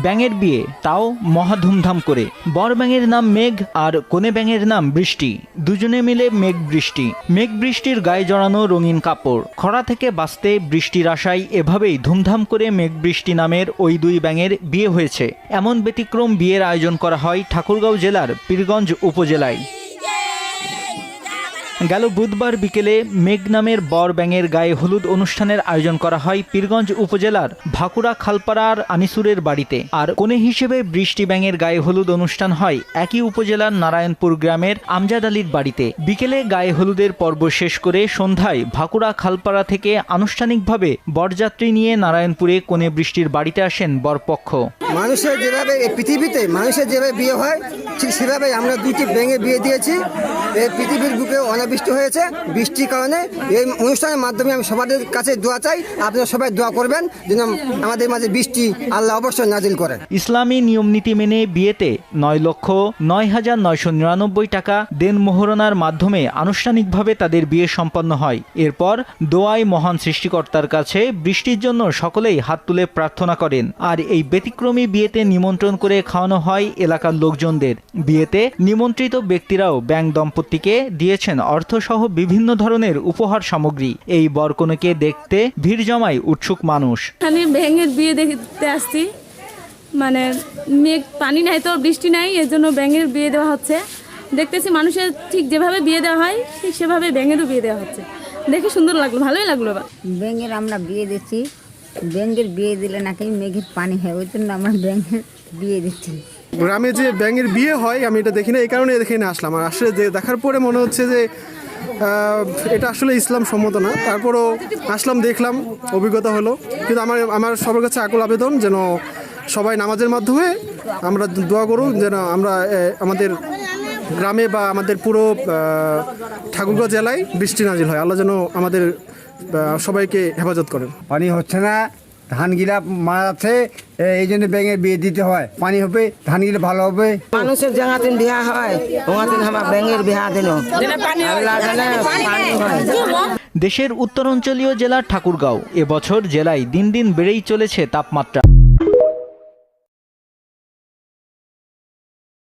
ব্যাঙের বিয়ে, তাও মহা ধুমধাম করে। বর ব্যাঙের নাম মেঘ আর কনে ব্যাঙের নাম বৃষ্টি। দুজনে মিলে মেঘ বৃষ্টি। মেঘ বৃষ্টির গায়ে জড়ানো রঙিন কাপড়। খরা থেকে বাঁচতে বৃষ্টির আশায় এভাবেই ধুমধাম করে মেঘ বৃষ্টি নামের ওই দুই ব্যাঙের বিয়ে হয়েছে। এমন ব্যতিক্রম বিয়ের আয়োজন করা হয় ঠাকুরগাঁও জেলার পীরগঞ্জ উপজেলায়। গেল বুধবার বিকেলে মেঘ নামের বর ব্যাঙের গায়ে হলুদ অনুষ্ঠানের আয়োজন করা হয় পীরগঞ্জ উপজেলার ভাকুড়া খালপাড়ার আনিসুরের বাড়িতে। আর কনে হিসেবে বৃষ্টি ব্যাঙের গায়ে হলুদ অনুষ্ঠান হয় একই উপজেলার নারায়ণপুর গ্রামের আমজাদ আলীর বাড়িতে। বিকেলে গায়ে হলুদের পর্ব শেষ করে সন্ধ্যায় ভাকুড়া খালপাড়া থেকে আনুষ্ঠানিকভাবে বরযাত্রী নিয়ে নারায়ণপুরে কনে বৃষ্টির বাড়িতে আসেন বরপক্ষ। মানুষের যেভাবে এই পৃথিবীতে মানুষের যেভাবে বিয়ে হয় ঠিক সেভাবে আমরা দুটি ব্যাঙে বিয়ে দিয়েছি। এই পৃথিবীর বুকে অনাবৃষ্টি হয়েছে, বৃষ্টির কারণে এই অনুষ্ঠানের মাধ্যমে আমি সবার কাছে দোয়া চাই, আপনারা সবাই দোয়া করবেন যেন আমাদের মাঝে বৃষ্টি আল্লাহ অবশ্যই নাজিল করেন। ইসলামী নিয়মনীতি মেনে বিয়েতে 9,09,999 টাকা দেন মোহরনার মাধ্যমে আনুষ্ঠানিকভাবে তাদের বিয়ে সম্পন্ন হয়। এরপর দোয়ায় মহান সৃষ্টিকর্তার কাছে বৃষ্টির জন্য সকলেই হাত তুলে প্রার্থনা করেন। আর এই ব্যতিক্রমী বিয়েতে নিমন্ত্রণ করে খাওয়ানো হয় এলাকার লোকজনদের। বিয়েতে নিমন্ত্রিত ব্যক্তিরাও ব্যাঙ দম্পতিকে দিয়েছেন অর্থসহ বিভিন্ন ধরনের উপহার সামগ্রী। এই বরকনেকে দেখতে ভিড় জমায় উৎসুক মানুষ। আমি ব্যাঙের বিয়ে দেখতে আসছি, মানে মেঘ পানি নাই তো বৃষ্টি নাই, এর জন্য ব্যাঙের বিয়ে দেওয়া হচ্ছে। দেখতেছি মানুষের ঠিক যেভাবে বিয়ে দেওয়া হয় ঠিক সেভাবে ব্যাঙেরও বিয়ে দেওয়া হচ্ছে। দেখে সুন্দর লাগলো, ভালোই লাগলো। ব্যাঙের আমরা বিয়ে দিচ্ছি, ব্যাঙের বিয়ে দিলে নাকি মেঘের পানি হয়, ওই জন্য আমরা ব্যাঙের বিয়ে দিচ্ছি। গ্রামে যে ব্যাঙের বিয়ে হয় আমি এটা দেখি না, এই কারণে দেখে নিয়ে আসলাম। আর আসলে যে দেখার পরে মনে হচ্ছে যে এটা আসলে ইসলাম সম্মত না, তারপরও আসলাম, দেখলাম, অভিজ্ঞতা হলো। কিন্তু আমার সবার কাছে আকুল আবেদন যেন সবাই নামাজের মাধ্যমে আমরা দোয়া করুন যেন আমরা আমাদের গ্রামে বা আমাদের পুরো ঠাকুরগাঁও জেলায় বৃষ্টি নাজিল হয়। আল্লাহ যেন আমাদের সবাইকে হেফাজত করেন। পানি হচ্ছে না, ধানগিলা মারা যাচ্ছে, এই জন্য ব্যাঙের বিয়ে দিতে হয়। পানি হবে, ধানগিলা ভালো হবে। মানুষের জায়গাতেন বিয়া হয়, ওখানে আমার ব্যাঙের বিয়া দিল। দেশের উত্তরাঞ্চলীয় জেলা ঠাকুরগাঁও এবছর জেলায় দিন দিন বেড়েই চলেছে তাপমাত্রা।